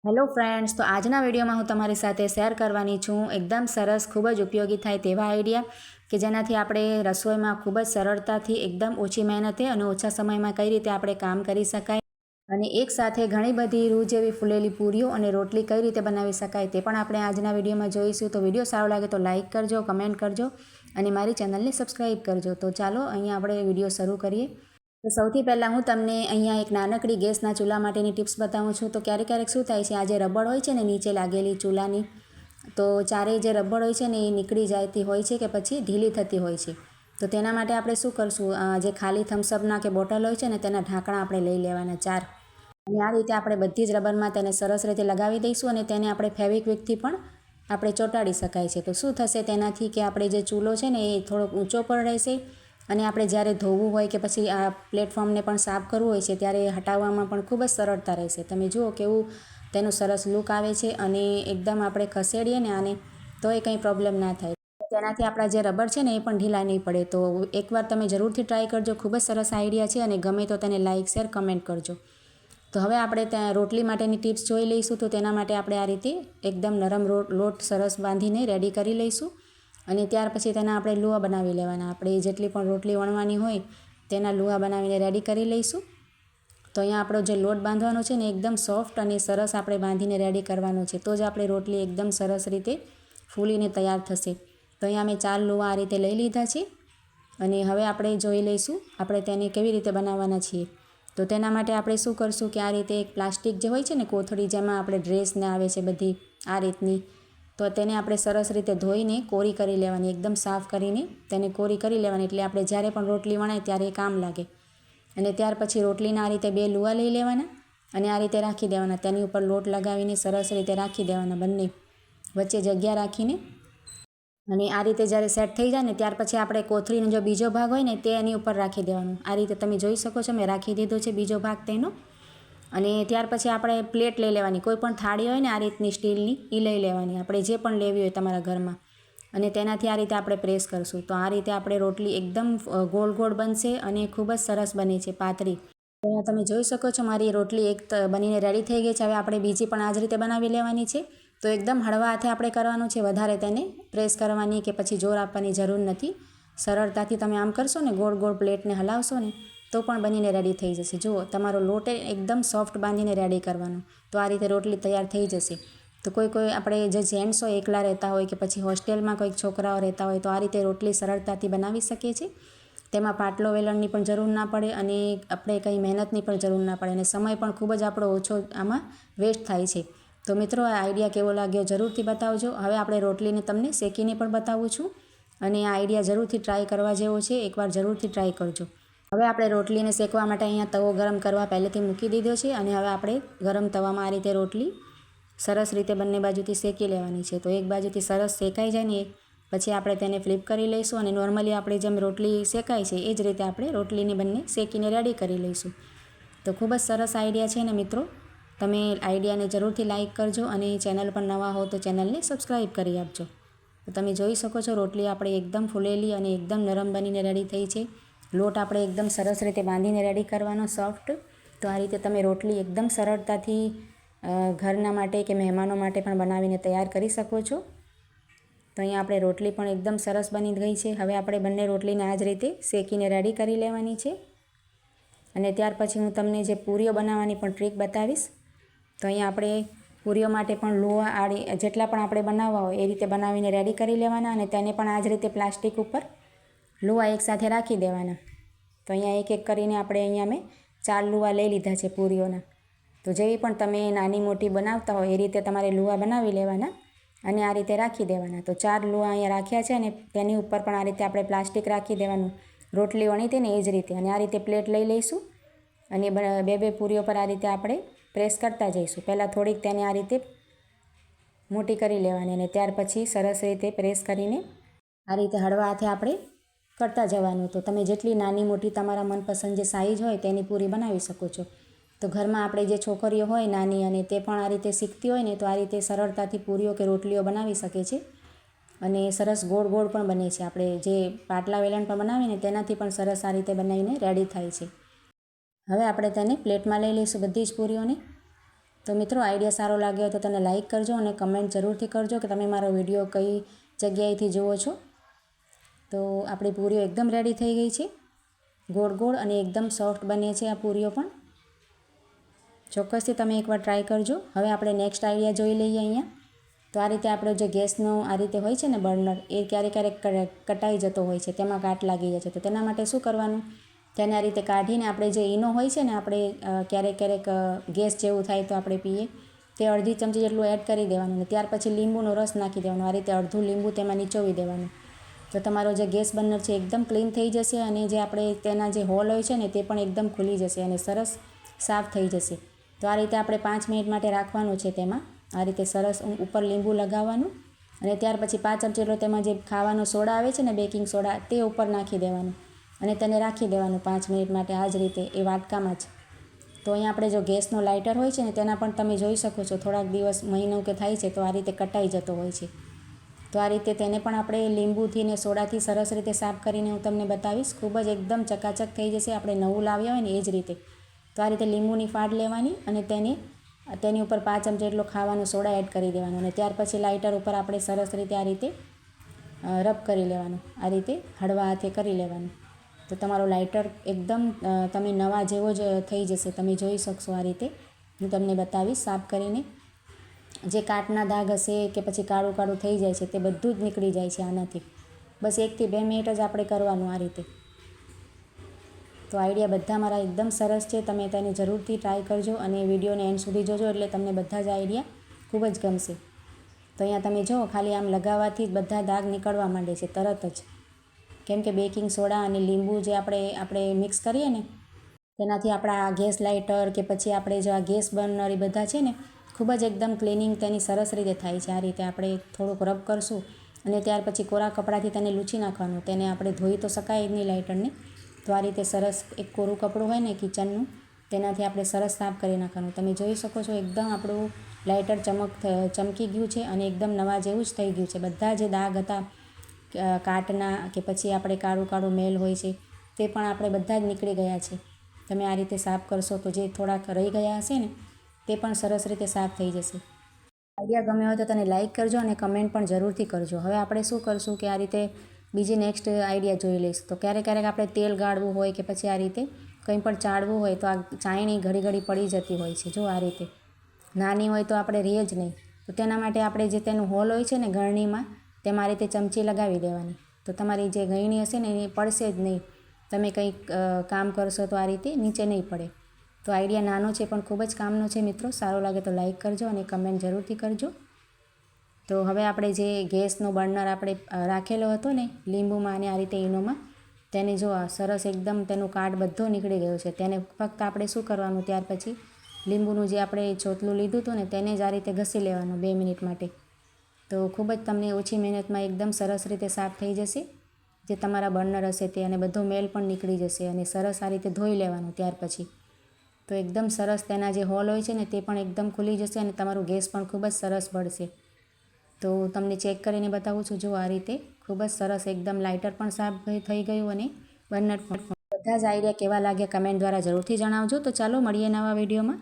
Hello friends, તો આજના વિડીયોમાં હું તમારી સાથે શેર કરવાની છું એકદમ સરસ, ખૂબ જ ઉપયોગી થાય તેવા આઈડિયા કે જેનાથી આપણે રસોઈમાં ખૂબ જ સરળતાથી એકદમ ઓછી મહેનતે અને ઓછા સમયમાં કઈ રીતે આપણે કામ કરી શકાય અને એકસાથે ઘણી બધી રૂ જેવી ફૂલેલી પૂરીઓ અને રોટલી કઈ રીતે બનાવી શકાય તે પણ આપણે આજના વિડીયોમાં જોઈશું. તો વિડીયો સારો લાગે તો લાઇક કરજો, કમેન્ટ કરજો અને મારી ચેનલને સબસ્ક્રાઈબ કરજો. તો ચાલો અહીંયા આપણે વિડીયો શરૂ કરીએ. તો સૌથી પહેલાં હું તમને અહીંયા એક નાનકડી ગેસના ચૂલા માટેની ટિપ્સ બતાવું છું. તો ક્યારેક શું થાય છે, આ જે રબડ હોય છે ને નીચે લાગેલી ચૂલાની, તો ચારેય જે રબડ હોય છે ને એ નીકળી જતી હોય છે કે પછી ઢીલી થતી હોય છે. તો તેના માટે આપણે શું કરશું, જે ખાલી થમ્સઅપના કે બોટલ હોય છે ને તેના ઢાંકણા આપણે લઈ લેવાના 4 અને આ રીતે આપણે બધી જ રબરમાં તેને સરસ રીતે લગાવી દઈશું અને તેને આપણે ફેવિક્વિકથી પણ આપણે ચોંટાડી શકાય છે. તો શું થશે તેનાથી કે આપણે જે ચૂલો છે ને એ થોડોક ઊંચો પણ રહેશે અને આપણે જ્યારે ધોવું હોય કે પછી આ પ્લેટફોર્મને પણ સાફ કરવું હોય છે ત્યારે હટાવવામાં પણ ખૂબ જ સરળતા રહેશે. તમે જુઓ કેવું તેનું સરસ લુક આવે છે અને એકદમ આપણે ખસેડીએ ને આને તો એ કંઈ પ્રોબ્લેમ ના થાય. તેનાથી આપણા જે રબર છે ને એ પણ ઢીલા નહીં પડે. તો એકવાર તમે જરૂરથી ટ્રાય કરજો, ખૂબ જ સરસ આઈડિયા છે અને ગમે તો તેને લાઇક, શેર, કમેન્ટ કરજો. તો હવે આપણે ત્યાં રોટલી માટેની ટિપ્સ જોઈ લઈશું. તો તેના માટે આપણે આ રીતે એકદમ નરમ લોટ સરસ બાંધીને રેડી કરી લઈશું અને ત્યાર પછી તેના આપણે લુવા બનાવી લેવાના. આપણે જેટલી પણ રોટલી વણવાની હોય તેના લુવા બનાવીને રેડી કરી લઈશું. તો અહીંયા આપણો જે લોટ બાંધવાનો છે ને એકદમ સોફ્ટ અને સરસ આપણે બાંધીને રેડી કરવાનો છે, તો જ આપણે રોટલી એકદમ સરસ રીતે ફૂલીને તૈયાર થશે. તો અહીંયા અમે 4 લુવા આ રીતે લઈ લીધા છે અને હવે આપણે જોઈ લઈશું આપણે તેને કેવી રીતે બનાવવાના છીએ. તો તેના માટે આપણે શું કરશું કે આ રીતે એક પ્લાસ્ટિક જે હોય છે ને કોથળી, જેમાં આપણે ડ્રેસને આવે છે બધી આ રીતની, તો તેને આપણે સરસ રીતે ધોઈને કોરી કરી લેવાની, એકદમ સાફ કરીને તેને કોરી કરી લેવાની, એટલે આપણે જ્યારે પણ રોટલી વણાય ત્યારે એ કામ લાગે. અને ત્યાર પછી રોટલીના આ રીતે 2 લુવા લઈ લેવાના અને આ રીતે રાખી દેવાના. તેની ઉપર લોટ લગાવીને સરસ રીતે રાખી દેવાના, બંને વચ્ચે જગ્યા રાખીને. અને આ રીતે જ્યારે સેટ થઈ જાય ને ત્યાર પછી આપણે કોથળીનો જો બીજો ભાગ હોય ને તે એની ઉપર રાખી દેવાનો. આ રીતે તમે જોઈ શકો છો, મેં રાખી દીધો છે બીજો ભાગ તેનો. અને ત્યાર પછી આપણે પ્લેટ લઈ લેવાની, કોઈ પણ થાળી હોય ને આ રીતની સ્ટીલની એ લઈ લેવાની, આપણે જે પણ લેવી હોય તમારા ઘરમાં, અને તેનાથી આ રીતે આપણે પ્રેસ કરશું. તો આ રીતે આપણે રોટલી એકદમ ગોળ ગોળ બનશે અને ખૂબ જ સરસ બને છે, પાતળી. તો અહીંયા તમે જોઈ શકો છો મારી રોટલી એક બનીને રેડી થઈ ગઈ છે. હવે આપણે બીજી પણ આ જ રીતે બનાવી લેવાની છે. તો એકદમ હળવા હાથે આપણે કરવાનું છે, વધારે તેને પ્રેસ કરવાની કે પછી જોર આપવાની જરૂર નથી. સરળતાથી તમે આમ કરશો ને, ગોળ ગોળ પ્લેટને હલાવશો ને તો પણ બનીને રેડી થઈ જશે. જુઓ, તમારો લોટ એકદમ સોફ્ટ બાંધીને રેડી કરવાનો. તો આ રીતે રોટલી તૈયાર થઈ જશે. તો કોઈ આપણે જે જેન્ટ્સ હોય એકલા રહેતા હોય કે પછી હોસ્ટેલમાં કોઈક છોકરાઓ રહેતા હોય તો આ રીતે રોટલી સરળતાથી બનાવી શકીએ છીએ. તેમાં પાટલો વેલણની પણ જરૂર ના પડે અને આપણે કંઈ મહેનતની પણ જરૂર ના પડે અને સમય પણ ખૂબ જ આપણો ઓછો આમાં વેસ્ટ થાય છે. તો મિત્રો, આ આઈડિયા કેવો લાગ્યો જરૂરથી બતાવજો. હવે આપણે રોટલીને તમને શેકીને પણ બતાવું છું અને આ આઈડિયા જરૂરથી ટ્રાય કરવા જેવો છે, એકવાર જરૂરથી ટ્રાય કરજો. હવે આપણે રોટલીને શેકવા માટે અહીંયા તવો ગરમ કરવા પહેલેથી મૂકી દીધો છે અને હવે આપણે ગરમ તવામાં આ રીતે રોટલી સરસ રીતે બંને બાજુથી શેકી લેવાની છે. તો એક બાજુથી સરસ શેકાઈ જાય ને પછી આપણે તેને ફ્લિપ કરી લઈશું અને નોર્મલી આપણે જેમ રોટલી શેકાય છે એ જ રીતે આપણે રોટલીને બંને શેકીને રેડી કરી લઈશું. તો ખૂબ જ સરસ આઈડિયા છે ને મિત્રો, તમે આઈડિયાને જરૂરથી લાઇક કરજો અને ચેનલ પર નવા હો તો ચેનલને સબસ્ક્રાઈબ કરી આપજો. તો તમે જોઈ શકો છો રોટલી આપણે એકદમ ફૂલેલી અને એકદમ નરમ બનીને રેડી થઈ છે. લોટ આપણે એકદમ સરસ રીતે બાંધીને રેડી કરવાનો, સોફ્ટ. તો આ રીતે તમે રોટલી એકદમ સરળતાથી ઘરના માટે કે મહેમાનો માટે પણ બનાવીને તૈયાર કરી શકો છો. તો અહીંયા આપણે રોટલી પણ એકદમ સરસ બની ગઈ છે. હવે આપણે બંને રોટલીને આ જ રીતે શેકીને રેડી કરી લેવાની છે અને ત્યાર પછી હું તમને જે પૂરીઓ બનાવવાની પણ ટ્રીક બતાવીશ. તો અહીંયા આપણે પૂરીઓ માટે પણ લોહા આડી જેટલા પણ આપણે બનાવવા હોય એ રીતે બનાવીને રેડી કરી લેવાના અને તેને પણ આ જ રીતે પ્લાસ્ટિક ઉપર લુવા એકસાથે રાખી દેવાના. તો અહીંયા એક એક કરીને આપણે અહીંયા મેં 4 લુવા લઈ લીધા છે પૂરીઓના. તો જેવી પણ તમે નાની મોટી બનાવતા હોય એ રીતે તમારે લુવા બનાવી લેવાના અને આ રીતે રાખી દેવાના. તો 4 લુવા અહીંયા રાખ્યા છે અને તેની ઉપર પણ આ રીતે આપણે પ્લાસ્ટિક રાખી દેવાનું, રોટલી વણી હતી ને એ જ રીતે. અને આ રીતે પ્લેટ લઈ લઈશું અને 2 પૂરીઓ પર આ રીતે આપણે પ્રેસ કરતા જઈશું. પહેલાં થોડીક તેને આ રીતે મોટી કરી લેવાની અને ત્યાર પછી સરસ રીતે પ્રેસ કરીને આ રીતે હળવા હાથે આપણે કરતા જવાનું. તો તમે જેટલી નાની મોટી તમારા મનપસંદ જે સાઇઝ હોય તેની પૂરી બનાવી શકો છો. તો ઘરમાં આપણે જે છોકરીઓ હોય નાની અને તે પણ આ રીતે શીખતી હોય ને તો આ રીતે સરળતાથી પૂરીઓ કે રોટલીઓ બનાવી શકે છે અને સરસ ગોળ ગોળ પણ બને છે. આપણે જે પાટલા વેલણ પણ બનાવીને તેનાથી પણ સરસ આ રીતે બનાવીને રેડી થાય છે. હવે આપણે તેને પ્લેટમાં લઈ લઈશું બધી જ પૂરીઓને. તો તો મિત્રો આઈડિયા સારો લાગ્યો હોય તો તેને લાઇક કરજો અને કમેન્ટ જરૂરથી કરજો કે તમે મારો વિડીયો કઈ જગ્યાએથી જુઓ છો. તો આપણી પૂરીઓ એકદમ રેડી થઈ ગઈ છે. ગોળ ગોળ અને એકદમ સોફ્ટ બને છે આ પૂરીઓ પણ. ચોક્કસથી તમે એકવાર ટ્રાય કરજો. હવે આપણે નેક્સ્ટ આઈડિયા જોઈ લઈએ અહીંયા. તો આ રીતે આપણો જે ગેસનો આ રીતે હોય છે ને બર્નર, એ ક્યારેક કટાઈ જતો હોય છે, તેમાં કાટ લાગી જાય છે. તો તેના માટે શું કરવાનું, તેને આ રીતે કાઢીને આપણે જે ઈનો હોય છે ને, આપણે ક્યારેક ગેસ જેવું થાય તો આપણે પીએ, તે અડધી ચમચી જેટલું એડ કરી દેવાનું અને ત્યાર પછી લીંબુનો રસ નાખી દેવાનો. આ રીતે અડધું લીંબુ તેમાં નીચોવી દેવાનું. તો તમારો જે ગેસ બર્નર છે એકદમ ક્લીન થઈ જશે અને જે આપણે તેના જે હોલ હોય છે ને તે પણ એકદમ ખુલી જશે અને સરસ સાફ થઈ જશે. તો આ રીતે આપણે 5 મિનિટ માટે રાખવાનું છે તેમાં. આ રીતે સરસ ઉપર લીંબુ લગાવવાનું અને ત્યાર પછી 5 ચમચી જેટલો તેમાં જે ખાવાનો સોડા આવે છે ને, બેકિંગ સોડા, તે ઉપર નાખી દેવાનું અને તેને રાખી દેવાનું 5 મિનિટ માટે આ જ રીતે એ વાટકામાં જ. તો અહીંયા આપણે જો ગેસનો લાઇટર હોય છે ને તેના પણ તમે જોઈ શકો છો થોડાક દિવસ, મહિનો કે થાય છે તો આ રીતે કટાઈ જતો હોય છે. તો આ રીતે તેને પણ આપણે લીંબુથી ને સોડાથી સરસ રીતે સાફ કરીને હું તમને બતાવીશ. ખૂબ જ એકદમ ચકાચક થઈ જશે, આપણે નવું લાવ્યા હોય ને એ જ રીતે. તો આ રીતે લીંબુની ફાડ લેવાની અને તેની ઉપર 5 ચમચી જેટલો ખાવાનો સોડા એડ કરી દેવાનો અને ત્યાર પછી લાઇટર ઉપર આપણે સરસ રીતે આ રીતે રબ કરી લેવાનું. આ રીતે હળવા હાથે કરી લેવાનું. તો તમારો લાઇટર એકદમ તમે નવા જેવો જ થઈ જશે. તમે જોઈ શકશો આ રીતે હું તમને બતાવીશ સાફ કરીને. જે કાટના દાગ હશે કે પછી કાળું કાળું થઈ જાય છે તે બધું જ નીકળી જાય છે આનાથી. બસ 1 થી 2 મિનિટ જ આપણે કરવાનું આ રીતે. તો આઈડિયા બધા મારા એકદમ સરસ છે. તમે તેને જરૂરથી ટ્રાય કરજો અને વિડીયોને એન્ડ સુધી જોજો એટલે તમને બધા જ આઈડિયા ખૂબ જ ગમશે. તો અહીંયા તમે જુઓ, ખાલી આમ લગાવવાથી જ બધા દાગ નીકળવા માંડે છે તરત જ. કેમ કે બેકિંગ સોડા અને લીંબુ જે આપણે મિક્સ કરીએ ને, તેનાથી આપણા ગેસ લાઇટર કે પછી આપણે જો આ ગેસ બર્નર એ બધા છે ને, ખૂબ જ એકદમ ક્લિનિંગ તેની સરસ રીતે થાય છે. આ રીતે આપણે થોડુંક રબ કરશું અને ત્યાર પછી કોરા કપડાથી તેને લૂછી નાખવાનું. તેને આપણે ધોઈ તો શકાય જ નહીં લાઇટરને. તો આ રીતે સરસ એક કોરું કપડું હોય ને કિચનનું, તેનાથી આપણે સરસ સાફ કરી નાખવાનું. તમે જોઈ શકો છો એકદમ આપણું લાઇટર ચમકી ગયું છે અને એકદમ નવા જેવું જ થઈ ગયું છે. બધા જે દાગ હતા કાટના કે પછી આપણે કાળું કાળું મેલ હોય છે તે પણ આપણે બધા જ નીકળી ગયા છે. તમે આ રીતે સાફ કરશો તો જે થોડાક રહી ગયા હશે ને તે પણ સરસ રીતે સાફ થઈ જશે. આઈડિયા ગમ્યો હોય તો તેને લાઇક કરજો અને કમેન્ટ પણ જરૂરથી કરજો. હવે આપણે શું કરશું કે આ રીતે બીજી નેક્સ્ટ આઈડિયા જોઈ લઈશું. તો ક્યારેક આપણે તેલ ગાળવું હોય કે પછી આ રીતે કંઈ પણ ચાળવું હોય તો આ ચાયણી ઘડી પડી જતી હોય છે. જો આ રીતે નાની હોય તો આપણે રહે જ નહીં. તો તેના માટે આપણે જે તેનું હોલ હોય છે ને ગળણીમાં, તેમાં આ રીતે ચમચી લગાવી દેવાની. તો તમારી જે ગળણી હશે ને એ પડશે જ નહીં. તમે કંઈક કામ કરશો તો આ રીતે નીચે નહીં પડે. તો આઈડિયા નાનો છે પણ ખૂબ જ કામનો છે મિત્રો. સારો લાગે તો લાઇક કરજો અને કમેન્ટ જરૂરથી કરજો. તો હવે આપણે જે ગેસનો બર્નર આપણે રાખેલો હતો ને લીંબુમાં અને આ રીતે ઈનોમાં, તેને જો સરસ એકદમ તેનું કાટ બધો નીકળી ગયો છે. તેને ફક્ત આપણે શું કરવાનું, ત્યાર પછી લીંબુનું જે આપણે ચોતલું લીધું હતું ને તેને જ આ રીતે ઘસી લેવાનું 2 મિનિટ માટે. તો ખૂબ જ તમને ઓછી મહેનતમાં એકદમ સરસ રીતે સાફ થઈ જશે જે તમારા બર્નર હશે તે, અને બધો મેલ પણ નીકળી જશે અને સરસ આ રીતે ધોઈ લેવાનું ત્યાર પછી. તો એકદમ સરસ તેના જે હોલ હોય છે ને તે પણ એકદમ ખુલી જશે અને તમારું ગેસ પણ ખૂબ જ સરસ બળશે. તો તમને ચેક કરીને બતાવું છું. જો આ રીતે ખૂબ જ સરસ એકદમ લાઇટર પણ સાફ થઈ ગયું અને બર્નર પણ. બધા જ આઈડિયા કેવા લાગ્યા કમેન્ટ દ્વારા જરૂરથી જણાવજો. તો ચાલો મળીએ નવા વિડીયોમાં.